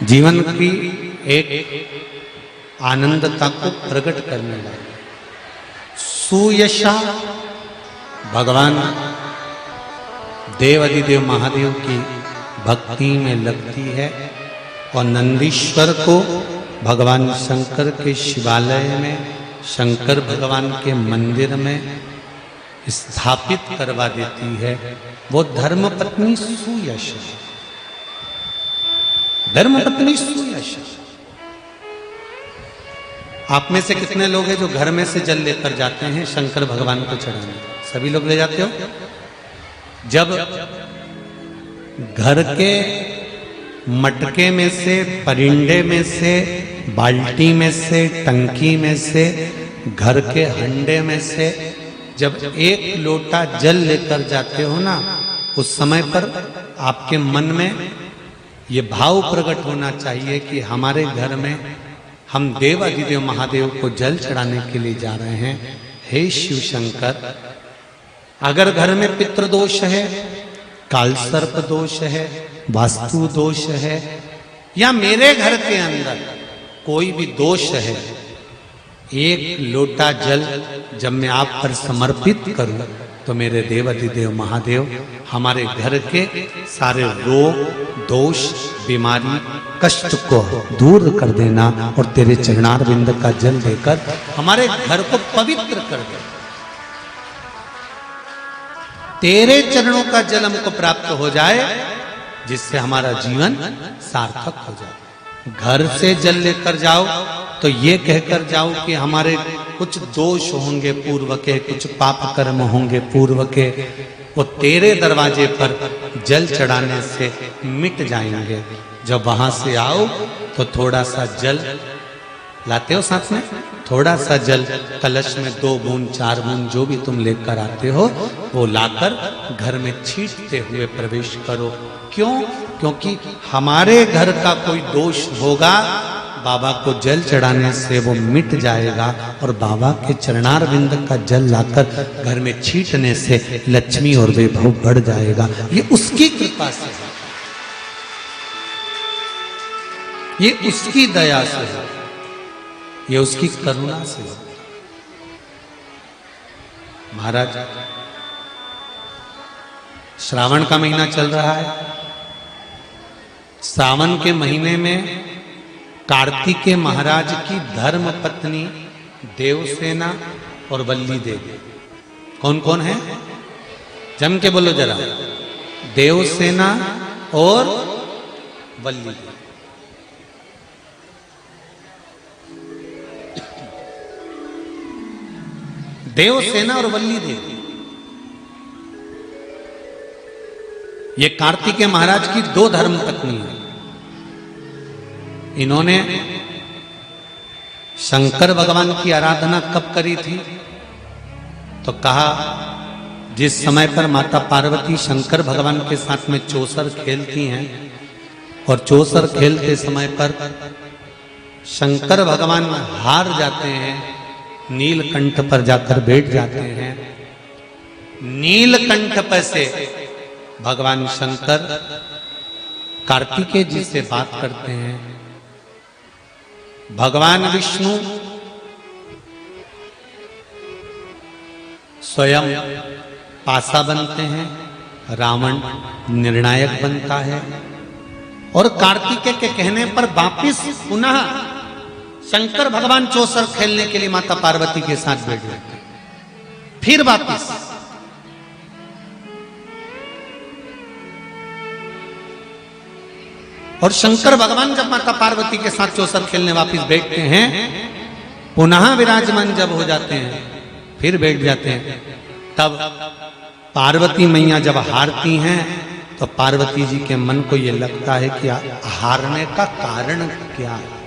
जीवन की एक आनंदता को प्रकट करने वाली सुयशा भगवान देव अधिदेव महादेव की भक्ति में लगती है और नंदीश्वर को भगवान शंकर के शिवालय में शंकर भगवान के मंदिर में स्थापित करवा देती है। वो धर्मपत्नी सुयशा, धर्मपत्नी सुयशा। आप में से कितने लोग हैं जो घर में से जल लेकर जाते हैं शंकर भगवान को चढ़ाने? सभी लोग ले जाते हो। जब घर के मटके में से, परिंडे में से, बाल्टी में से, टंकी में से, घर के हंडे में से जब एक लोटा जल लेकर जाते हो ना, उस समय पर आपके मन में ये भाव प्रकट होना चाहिए कि हमारे घर में हम देव अधिदेव महादेव को जल चढ़ाने के लिए जा रहे हैं। हे शिव शंकर, अगर घर में पितृदोष है, कालसर्प दोष है, वास्तु दोष है, या मेरे घर के अंदर कोई भी दोष है, एक लोटा जल जब मैं आप पर समर्पित करूं तो मेरे देव अधिदेव महादेव हमारे घर के सारे रोग, दोष, बीमारी, कष्ट को दूर कर देना और तेरे चरणारविंद का जल देकर हमारे घर को पवित्र कर दे। तेरे चरणों का जल हमको प्राप्त हो जाए जिससे हमारा जीवन सार्थक हो जाए। घर से जल लेकर जाओ तो ये कहकर जाओ कि हमारे कुछ दोष होंगे पूर्व के, कुछ पाप कर्म होंगे पूर्व के, वो तेरे दरवाजे पर जल चढ़ाने से मिट जाएंगे। जब वहां से आओ तो थोड़ा सा जल लाते हो साथ में, थोड़ा सा जल कलश में 2 बूंद 4 बूंद जो भी तुम लेकर आते हो वो लाकर घर में छींटते हुए प्रवेश करो। क्यों? क्योंकि हमारे घर का कोई दोष होगा, बाबा को जल चढ़ाने से वो मिट जाएगा और बाबा के चरणारविंद का जल लाकर घर में छींटने से लक्ष्मी और वैभव बढ़ जाएगा। ये उसकी कृपा से, ये उसकी दया से, ये उसकी करुणा से। महाराज, श्रावण का महीना चल रहा है। सावन के महीने में कार्तिकेय महाराज की धर्म पत्नी देवसेना और वल्ली देवी, कौन कौन है? जम के बोलो जरा। देवसेना और वल्ली। देवसेना और वल्ली देवी, ये कार्तिकेय महाराज की 2 धर्म पत्नी है। इन्होंने शंकर भगवान की आराधना कब करी थी? तो कहा जिस समय पर माता पार्वती शंकर भगवान के साथ में चौसर खेलती हैं और चौसर खेलते समय पर शंकर भगवान हार जाते हैं, नीलकंठ पर जाकर बैठ जाते हैं। नीलकंठ पर से भगवान शंकर कार्तिकेय जी से बात करते हैं। भगवान विष्णु स्वयं पासा बनते हैं, रावण निर्णायक बनता है और कार्तिकेय के कहने पर वापिस पुनः शंकर भगवान चौसर खेलने के लिए माता पार्वती के साथ बैठ जाते हैं। फिर वापिस और शंकर भगवान जब माता पार्वती के साथ चौसर खेलने वापिस बैठते हैं, पुनः विराजमान जब हो जाते हैं, फिर बैठ जाते हैं। तब पार्वती मैया जब हारती हैं तो पार्वती जी के मन को यह लगता है कि हारने का कारण क्या है।